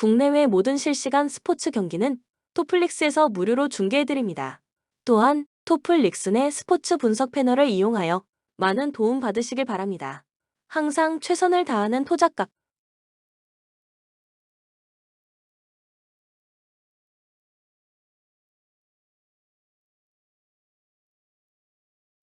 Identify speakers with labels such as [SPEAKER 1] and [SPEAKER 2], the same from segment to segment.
[SPEAKER 1] 국내외 모든 실시간 스포츠 경기는 토플릭스에서 무료로 중계해드립니다. 또한 토플릭스 내 스포츠 분석 패널을 이용하여 많은 도움 받으시길 바랍니다. 항상 최선을 다하는 토작각.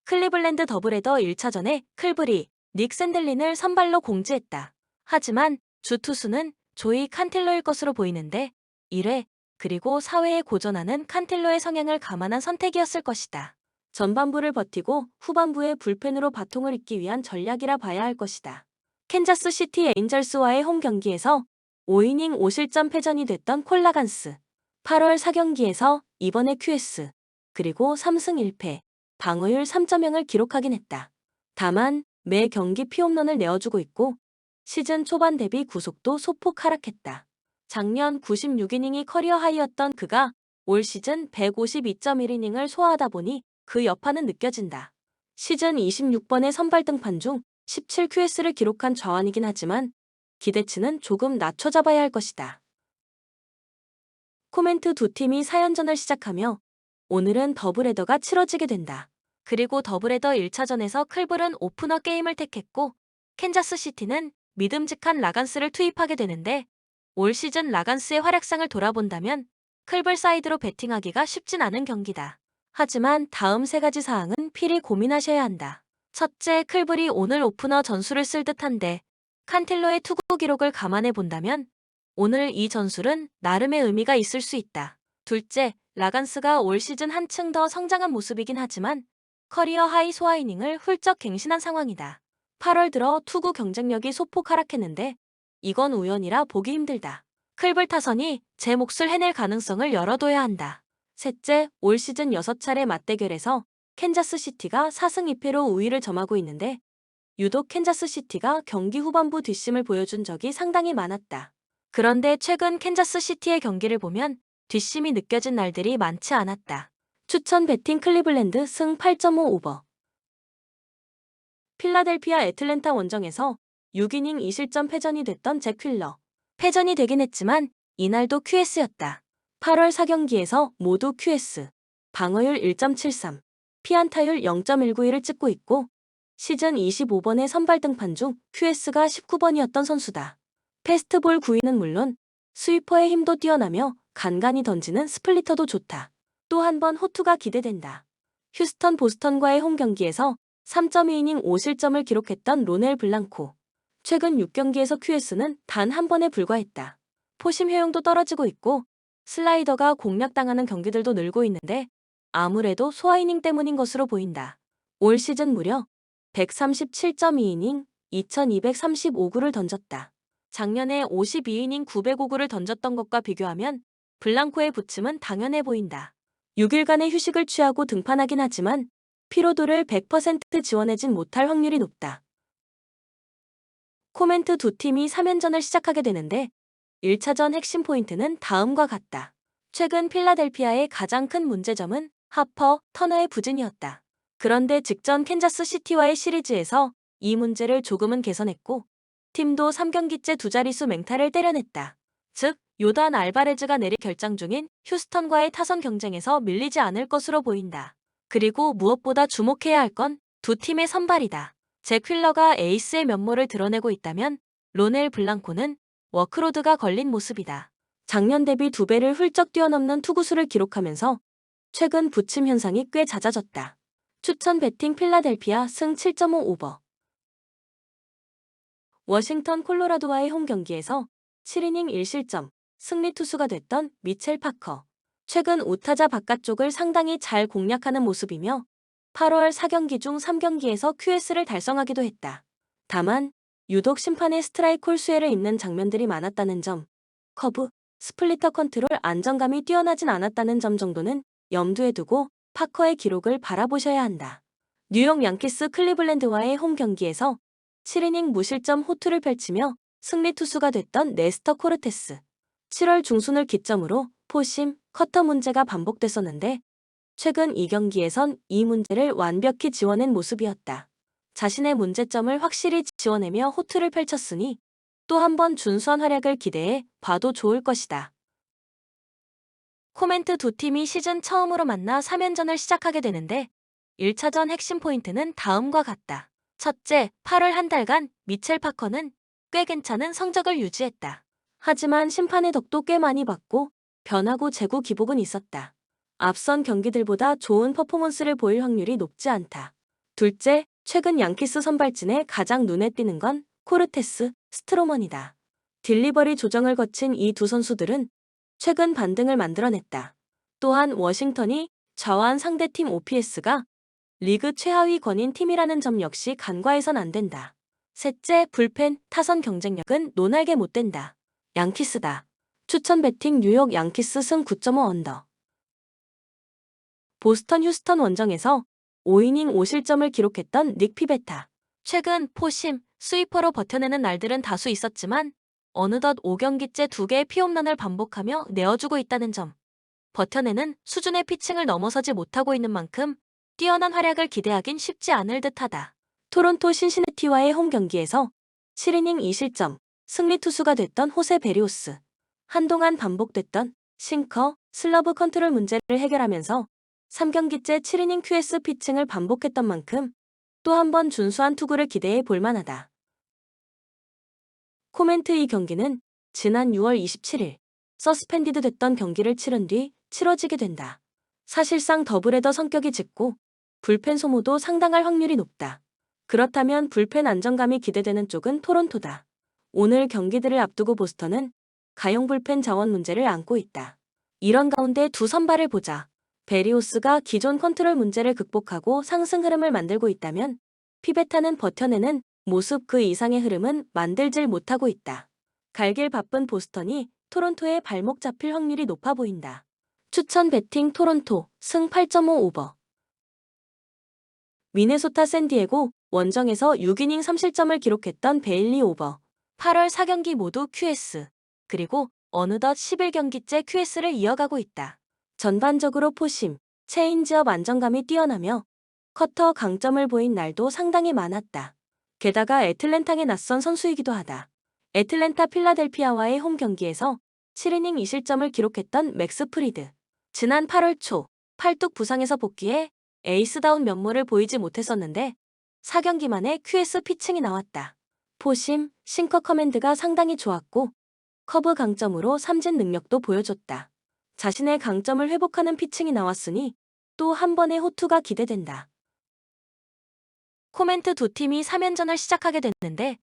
[SPEAKER 1] 클리블랜드 더블헤더 1차전에 클브리, 닉 샌들린을 선발로 공지했다. 하지만 주 투수는 조이 칸틸로일 것으로 보이는데 1회 그리고 4회에 고전하는 칸틸로의 성향을 감안한 선택이었을 것이다. 전반부를 버티고 후반부에 불펜으로 바통을 잇기 위한 전략이라 봐야 할 것이다. 캔자스 시티 에인절스와의 홈 경기에서 5이닝 5실점 패전이 됐던 콜라간스. 8월 4경기에서 이번에 QS 그리고 3승 1패 방어율 3.0을 기록하긴 했다. 다만 매 경기 피홈런을 내어주고 있고 시즌 초반 대비 구속도 소폭 하락했다. 작년 96이닝이 커리어 하이였던 그가 올 시즌 152.1이닝을 소화하다 보니 그 여파는 느껴진다. 시즌 26번의 선발 등판 중 17QS를 기록한 좌완이긴 하지만 기대치는 조금 낮춰 잡아야 할 것이다. 코멘트 두 팀이 4연전을 시작하며 오늘은 더블헤더가 치러지게 된다. 그리고 더블헤더 1차전에서 클블은 오프너 게임을 택했고 캔자스시티는 믿음직한 라간스를 투입하게 되는데 올 시즌 라간스의 활약상을 돌아본다면 클블 사이드로 배팅하기가 쉽진 않은 경기다. 하지만 다음 세 가지 사항은 필히 고민하셔야 한다. 첫째, 클블이 오늘 오프너 전술을 쓸 듯한데 칸틸로의 투구 기록을 감안해 본다면 오늘 이 전술은 나름의 의미가 있을 수 있다. 둘째, 라간스가 올 시즌 한층 더 성장한 모습이긴 하지만 커리어 하이 소화이닝을 훌쩍 갱신한 상황이다. 8월 들어 투구 경쟁력이 소폭 하락했는데 이건 우연이라 보기 힘들다. 클블 타선이 제 몫을 해낼 가능성을 열어둬야 한다. 셋째, 올 시즌 6차례 맞대결에서 캔자스시티가 4승 2패로 우위를 점하고 있는데 유독 캔자스시티가 경기 후반부 뒷심을 보여준 적이 상당히 많았다. 그런데 최근 캔자스시티의 경기를 보면 뒷심이 느껴진 날들이 많지 않았다. 추천 배팅 클리블랜드 승 8.5 오버. 필라델피아 애틀랜타 원정에서 6이닝 2실점 패전이 됐던 잭 휠러. 패전이 되긴 했지만 이날도 QS였다. 8월 4경기에서 모두 QS. 방어율 1.73, 피안타율 0.191을 찍고 있고 시즌 25번의 선발 등판 중 QS가 19번이었던 선수다. 패스트볼 구위는 물론 스위퍼의 힘도 뛰어나며 간간히 던지는 스플리터도 좋다. 또 한 번 호투가 기대된다. 휴스턴 보스턴과의 홈 경기에서 3.2이닝 5실점을 기록했던 로넬 블랑코. 최근 6경기에서 QS는 단 한 번에 불과했다. 포심 효용도 떨어지고 있고 슬라이더가 공략당하는 경기들도 늘고 있는데 아무래도 소화이닝 때문인 것으로 보인다. 올 시즌 무려 137.2이닝 2235구를 던졌다. 작년에 52이닝 905구를 던졌던 것과 비교하면 블랑코의 부침은 당연해 보인다. 6일간의 휴식을 취하고 등판하긴 하지만 피로도를 100% 지원하진 못할 확률이 높다. 코멘트 두 팀이 3연전을 시작하게 되는데 1차전 핵심 포인트는 다음과 같다. 최근 필라델피아의 가장 큰 문제점은 하퍼, 터너의 부진이었다. 그런데 직전 캔자스 시티와의 시리즈에서 이 문제를 조금은 개선했고 팀도 3경기째 두 자릿수 맹타를 때려냈다. 즉, 요단 알바레즈가 내리 결장 중인 휴스턴과의 타선 경쟁에서 밀리지 않을 것으로 보인다. 그리고 무엇보다 주목해야 할 건 두 팀의 선발이다. 잭 휠러가 에이스의 면모를 드러내고 있다면 로넬 블랑코는 워크로드가 걸린 모습이다. 작년 대비 2배를 훌쩍 뛰어넘는 투구수를 기록하면서 최근 부침 현상이 꽤 잦아졌다. 추천 배팅 필라델피아 승 7.5 오버. 워싱턴 콜로라도와의 홈 경기에서 7이닝 1실점, 승리 투수가 됐던 미첼 파커. 최근 우타자 바깥쪽을 상당히 잘 공략하는 모습이며 8월 4경기 중 3경기에서 QS를 달성하기도 했다. 다만 유독 심판의 스트라이크 콜 수혜를 입는 장면들이 많았다는 점, 커브, 스플리터 컨트롤 안정감이 뛰어나진 않았다는 점 정도는 염두에 두고 파커의 기록을 바라보셔야 한다. 뉴욕 양키스 클리블랜드와의 홈 경기에서 7이닝 무실점 호투를 펼치며 승리 투수가 됐던 네스터 코르테스. 7월 중순을 기점으로 포심, 커터 문제가 반복됐었는데 최근 2경기에선 이 문제를 완벽히 지워낸 모습이었다. 자신의 문제점을 확실히 지워내며 호투를 펼쳤으니 또 한 번 준수한 활약을 기대해 봐도 좋을 것이다. 코멘트 두 팀이 시즌 처음으로 만나 3연전을 시작하게 되는데 1차전 핵심 포인트는 다음과 같다. 첫째, 8월 한 달간 미첼 파커는 꽤 괜찮은 성적을 유지했다. 하지만 심판의 덕도 꽤 많이 받고 변화구 제구 기복은 있었다. 앞선 경기들보다 좋은 퍼포먼스를 보일 확률이 높지 않다. 둘째, 최근 양키스 선발진에 가장 눈에 띄는 건 코르테스, 스트로먼이다. 딜리버리 조정을 거친 이 두 선수들은 최근 반등을 만들어냈다. 또한 워싱턴이 좌완 상대팀 OPS가 리그 최하위권인 팀이라는 점 역시 간과해선 안 된다. 셋째, 불펜, 타선 경쟁력은 노날게 못 된다. 양키스다. 추천 배팅 뉴욕 양키스 승 9.5 언더. 보스턴 휴스턴 원정에서 5이닝 5실점을 기록했던 닉 피베타. 최근 포심, 스위퍼로 버텨내는 날들은 다수 있었지만 어느덧 5경기째 2개의 피홈런을 반복하며 내어주고 있다는 점. 버텨내는 수준의 피칭을 넘어서지 못하고 있는 만큼 뛰어난 활약을 기대하긴 쉽지 않을 듯하다. 토론토 신시내티와의 홈 경기에서 7이닝 2실점, 승리 투수가 됐던 호세 베리오스. 한동안 반복됐던 싱커, 슬러브 컨트롤 문제를 해결하면서 3경기째 7이닝 QS 피칭을 반복했던 만큼 또 한 번 준수한 투구를 기대해 볼만하다. 코멘트 이 경기는 지난 6월 27일 서스펜디드 됐던 경기를 치른 뒤 치러지게 된다. 사실상 더블헤더 성격이 짙고 불펜 소모도 상당할 확률이 높다. 그렇다면 불펜 안정감이 기대되는 쪽은 토론토다. 오늘 경기들을 앞두고 보스턴은 가용 불펜 자원 문제를 안고 있다. 이런 가운데 두 선발을 보자. 베리오스가 기존 컨트롤 문제를 극복하고 상승 흐름을 만들고 있다면 피베타는 버텨내는 모습 그 이상의 흐름은 만들질 못하고 있다. 갈길 바쁜 보스턴이 토론토에 발목 잡힐 확률이 높아 보인다. 추천 배팅 토론토 승 8.5 오버. 미네소타 샌디에고 원정에서 6이닝 3실점을 기록했던 베일리 오버. 8월 4경기 모두 QS. 그리고 어느덧 11경기째 QS를 이어가고 있다. 전반적으로 포심, 체인지업 안정감이 뛰어나며 커터 강점을 보인 날도 상당히 많았다. 게다가 애틀랜타에 낯선 선수이기도 하다. 애틀랜타 필라델피아와의 홈 경기에서 7이닝 2실점을 기록했던 맥스 프리드. 지난 8월 초 팔뚝 부상에서 복귀해 에이스다운 면모를 보이지 못했었는데 4경기 만에 QS 피칭이 나왔다. 포심, 싱커 커맨드가 상당히 좋았고 커브 강점으로 삼진 능력도 보여줬다. 자신의 강점을 회복하는 피칭이 나왔으니 또 한 번의 호투가 기대된다. 코멘트 두 팀이 3연전을 시작하게 됐는데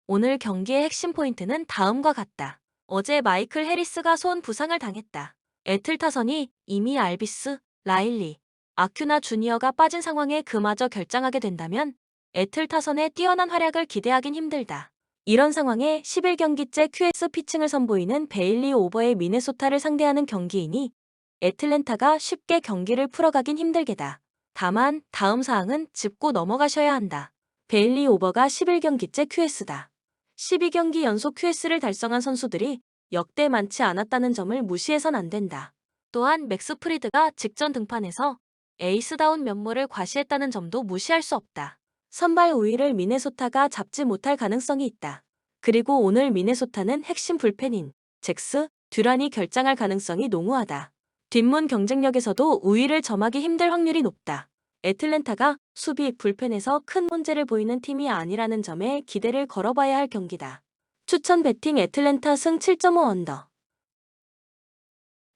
[SPEAKER 1] 오늘 경기의 핵심 포인트는 다음과 같다. 어제 마이클 해리스가 손 부상을 당했다. 애틀 타선이 이미 알비스, 라일리, 아큐나 주니어가 빠진 상황에 그마저 결장하게 된다면 애틀 타선의 뛰어난 활약을 기대하긴 힘들다. 이런 상황에 11경기째 QS 피칭을 선보이는 베일리 오버의 미네소타를 상대하는 경기이니 애틀랜타가 쉽게 경기를 풀어가긴 힘들게다. 다만 다음 사항은 짚고 넘어가셔야 한다. 베일리 오버가 11경기째 QS다. 12경기 연속 QS를 달성한 선수들이 역대 많지 않았다는 점을 무시해선 안 된다. 또한 맥스 프리드가 직전 등판에서 에이스다운 면모를 과시했다는 점도 무시할 수 없다. 선발 우위를 미네소타가 잡지 못할 가능성이 있다. 그리고 오늘 미네소타는 핵심 불펜인 잭스, 듀란이 결장할 가능성이 농후하다. 뒷문 경쟁력에서도 우위를 점하기 힘들 확률이 높다. 애틀랜타가 수비, 불펜에서 큰 문제를 보이는 팀이 아니라는 점에 기대를 걸어봐야 할 경기다. 추천 배팅 애틀랜타 승 7.5 언더.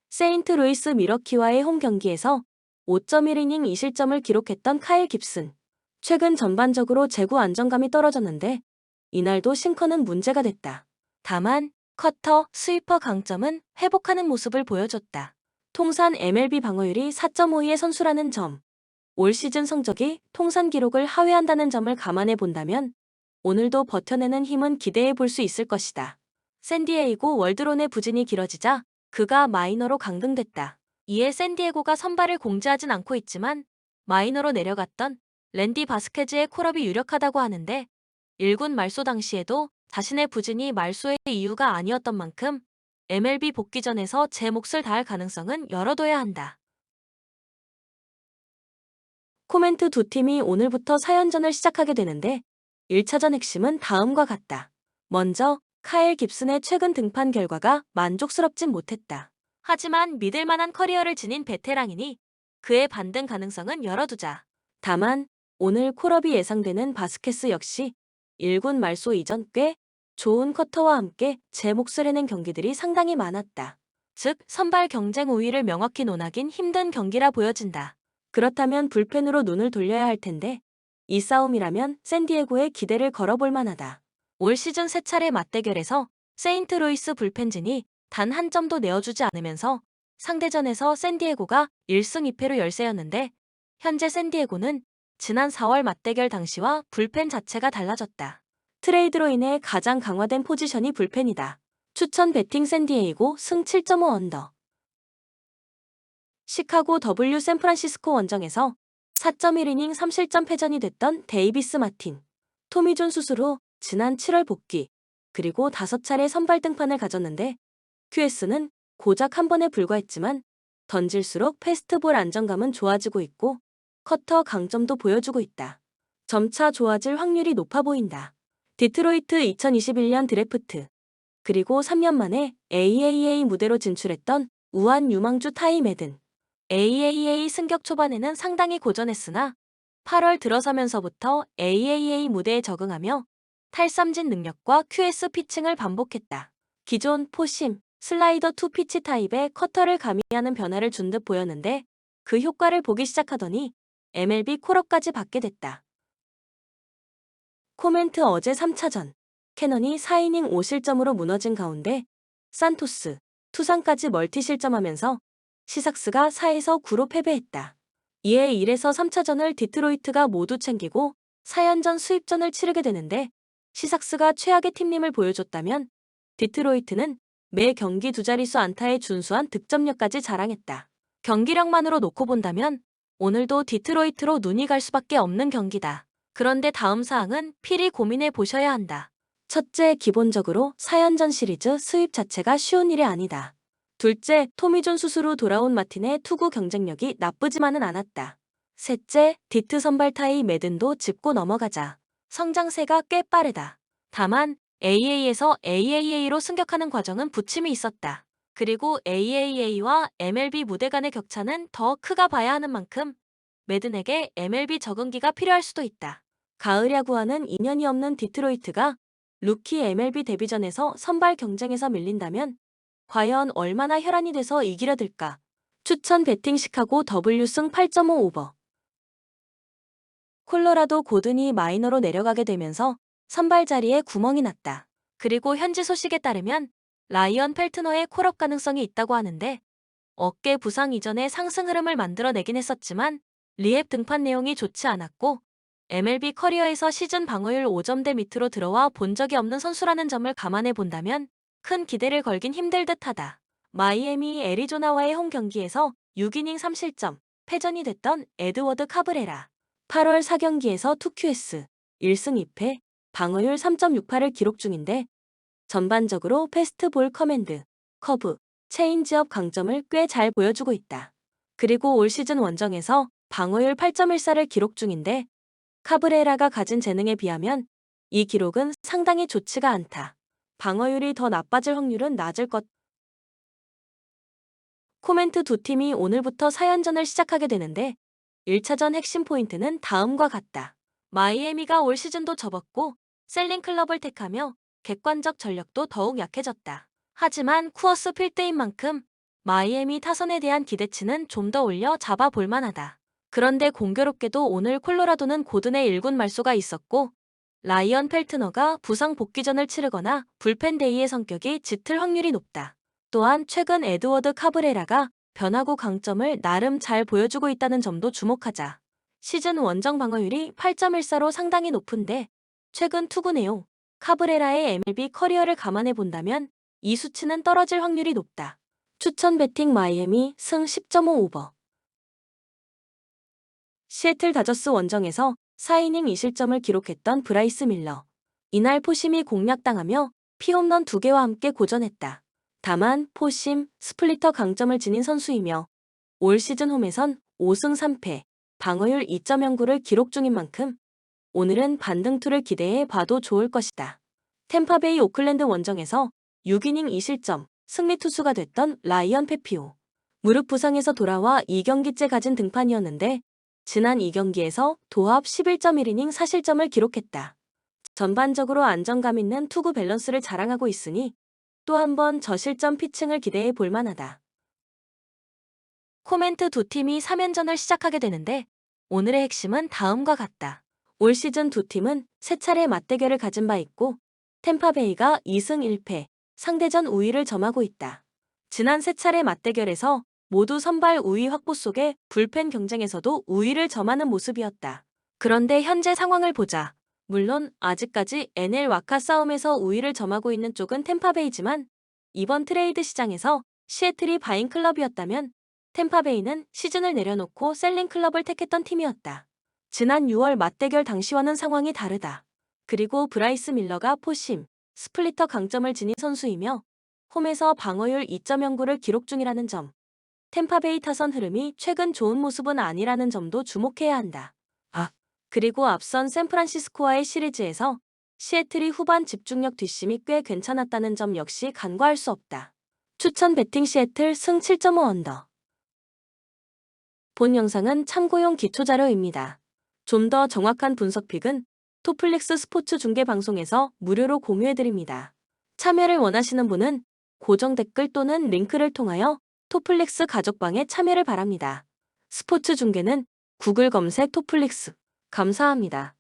[SPEAKER 1] 세인트루이스 미러키와의 홈 경기에서 5.1이닝 2실점을 기록했던 카일 깁슨. 최근 전반적으로 제구 안정감이 떨어졌는데 이날도 싱커는 문제가 됐다. 다만 커터, 스위퍼 강점은 회복하는 모습을 보여줬다. 통산 MLB 방어율이 4.52의 선수라는 점. 올 시즌 성적이 통산 기록을 하회한다는 점을 감안해 본다면 오늘도 버텨내는 힘은 기대해 볼 수 있을 것이다. 샌디에이고 월드론의 부진이 길어지자 그가 마이너로 강등됐다. 이에 샌디에고가 선발을 공지하진 않고 있지만 마이너로 내려갔던 랜디 바스케즈의 콜업이 유력하다고 하는데 1군 말소 당시에도 자신의 부진이 말소의 이유가 아니었던 만큼 MLB 복귀전에서 제 몫을 다할 가능성은 열어둬야 한다. 코멘트 두 팀이 오늘부터 4연전을 시작하게 되는데 1차전 핵심은 다음과 같다. 먼저 카일 깁슨의 최근 등판 결과가 만족스럽진 못했다. 하지만 믿을 만한 커리어를 지닌 베테랑이니 그의 반등 가능성은 열어두자. 다만 오늘 콜업이 예상되는 바스케스 역시 1군 말소 이전 꽤 좋은 커터와 함께 제 몫을 해낸 경기들이 상당히 많았다. 즉 선발 경쟁 우위를 명확히 논하긴 힘든 경기라 보여진다. 그렇다면 불펜으로 눈을 돌려야 할 텐데 이 싸움이라면 샌디에고에 기대를 걸어볼 만하다. 올 시즌 3차례 맞대결에서 세인트루이스 불펜진이 단 한 점도 내어주지 않으면서 상대전에서 샌디에고가 1승 2패로 열세였는데 현재 샌디에고는 지난 4월 맞대결 당시와 불펜 자체가 달라졌다. 트레이드로 인해 가장 강화된 포지션이 불펜이다. 추천 배팅 샌디에이고 승 7.5 언더. 시카고 W 샌프란시스코 원정에서 4.1이닝 3실점 패전이 됐던 데이비스 마틴. 토미존 수술 후 지난 7월 복귀, 그리고 5차례 선발 등판을 가졌는데 QS는 고작 한 번에 불과했지만 던질수록 패스트볼 안정감은 좋아지고 있고 커터 강점도 보여주고 있다. 점차 좋아질 확률이 높아 보인다. 디트로이트 2021년 드래프트, 그리고 3년 만에 AAA 무대로 진출했던 우한 유망주 타이 매든. AAA 승격 초반에는 상당히 고전했으나 8월 들어서면서부터 AAA 무대에 적응하며 탈삼진 능력과 QS 피칭을 반복했다. 기존 포심, 슬라이더 투 피치 타입의 커터를 가미하는 변화를 준 듯 보였는데 그 효과를 보기 시작하더니 MLB 콜업까지 받게 됐다. 코멘트 어제 3차전. 캐넌이 4이닝 5실점으로 무너진 가운데 산토스, 투상까지 멀티 실점하면서 시삭스가 4에서 9로 패배했다. 이에 1에서 3차전을 디트로이트가 모두 챙기고 4연전 수입전을 치르게 되는데 시삭스가 최악의 팀림을 보여줬다면 디트로이트는 매 경기 두 자릿수 안타의 준수한 득점력까지 자랑했다. 경기력만으로 놓고 본다면 오늘도 디트로이트로 눈이 갈 수밖에 없는 경기다. 그런데 다음 사항은 필히 고민해 보셔야 한다. 첫째, 기본적으로 4연전 시리즈 수입 자체가 쉬운 일이 아니다. 둘째, 토미존 수술 후 돌아온 마틴의 투구 경쟁력이 나쁘지만은 않았다. 셋째, 디트 선발 타이 매든도 짚고 넘어가자. 성장세가 꽤 빠르다. 다만 AA에서 AAA로 승격하는 과정은 부침이 있었다. 그리고 AAA와 MLB 무대 간의 격차는 더 크가 봐야 하는 만큼 매든에게 MLB 적응기가 필요할 수도 있다. 가을 야구와는 인연이 없는 디트로이트가 루키 MLB 데뷔전에서 선발 경쟁에서 밀린다면 과연 얼마나 혈안이 돼서 이기려 들까? 추천 배팅 시카고 W승 8.5 오버. 콜로라도 고든이 마이너로 내려가게 되면서 선발 자리에 구멍이 났다. 그리고 현지 소식에 따르면 라이언 펠트너의 콜업 가능성이 있다고 하는데 어깨 부상 이전에 상승 흐름을 만들어내긴 했었지만 리헵 등판 내용이 좋지 않았고 MLB 커리어에서 시즌 방어율 5점대 밑으로 들어와 본 적이 없는 선수라는 점을 감안해 본다면 큰 기대를 걸긴 힘들 듯하다. 마이애미 애리조나와의 홈 경기에서 6이닝 3실점, 패전이 됐던 에드워드 카브레라. 8월 4경기에서 2QS, 1승 2패, 방어율 3.68을 기록 중인데 전반적으로 패스트볼 커맨드, 커브, 체인지업 강점을 꽤 잘 보여주고 있다. 그리고 올 시즌 원정에서 방어율 8.14를 기록 중인데 카브레라가 가진 재능에 비하면 이 기록은 상당히 좋지가 않다. 방어율이 더 나빠질 확률은 낮을 것. 코멘트 두 팀이 오늘부터 4연전을 시작하게 되는데 1차전 핵심 포인트는 다음과 같다. 마이애미가 올 시즌도 접었고 셀링 클럽을 택하며 객관적 전력도 더욱 약해졌다. 하지만 쿠어스 필드인 만큼 마이애미 타선에 대한 기대치는 좀 더 올려 잡아볼 만하다. 그런데 공교롭게도 오늘 콜로라도는 고든의 1군 말소가 있었고 라이언 펠트너가 부상 복귀전을 치르거나 불펜 데이의 성격이 짙을 확률이 높다. 또한 최근 에드워드 카브레라가 변화구 강점을 나름 잘 보여주고 있다는 점도 주목하자. 시즌 원정 방어율이 8.14로 상당히 높은데 최근 투구 내용, 카브레라의 MLB 커리어를 감안해 본다면 이 수치는 떨어질 확률이 높다. 추천 배팅 마이애미 승 10.5 오버. 시애틀 다저스 원정에서 4이닝 2실점을 기록했던 브라이스 밀러. 이날 포심이 공략당하며 피홈런 2개와 함께 고전했다. 다만 포심, 스플리터 강점을 지닌 선수이며 올 시즌 홈에선 5승 3패, 방어율 2.09를 기록 중인 만큼 오늘은 반등투를 기대해 봐도 좋을 것이다. 템파베이 오클랜드 원정에서 6이닝 2실점 승리 투수가 됐던 라이언 페피오. 무릎 부상에서 돌아와 2경기째 가진 등판이었는데 지난 2경기에서 도합 11.1이닝 4실점을 기록했다. 전반적으로 안정감 있는 투구 밸런스를 자랑하고 있으니 또 한 번 저실점 피칭을 기대해 볼 만하다. 코멘트 두 팀이 3연전을 시작하게 되는데 오늘의 핵심은 다음과 같다. 올 시즌 두 팀은 세 차례 맞대결을 가진 바 있고 템파베이가 2승 1패, 상대전 우위를 점하고 있다. 지난 세 차례 맞대결에서 모두 선발 우위 확보 속에 불펜 경쟁에서도 우위를 점하는 모습이었다. 그런데 현재 상황을 보자. 물론 아직까지 NL 와카 싸움에서 우위를 점하고 있는 쪽은 템파베이지만 이번 트레이드 시장에서 시애틀이 바잉 클럽이었다면 템파베이는 시즌을 내려놓고 셀링 클럽을 택했던 팀이었다. 지난 6월 맞대결 당시와는 상황이 다르다. 그리고 브라이스 밀러가 포심, 스플리터 강점을 지닌 선수이며 홈에서 방어율 2.09를 기록 중이라는 점. 템파베이 타선 흐름이 최근 좋은 모습은 아니라는 점도 주목해야 한다. 그리고 앞선 샌프란시스코와의 시리즈에서 시애틀이 후반 집중력 뒷심이 꽤 괜찮았다는 점 역시 간과할 수 없다. 추천 배팅 시애틀 승 7.5 언더. 본 영상은 참고용 기초자료입니다. 좀 더 정확한 분석픽은 토플릭스 스포츠 중계 방송에서 무료로 공유해드립니다. 참여를 원하시는 분은 고정 댓글 또는 링크를 통하여 토플릭스 가족방에 참여를 바랍니다. 스포츠 중계는 구글 검색 토플릭스. 감사합니다.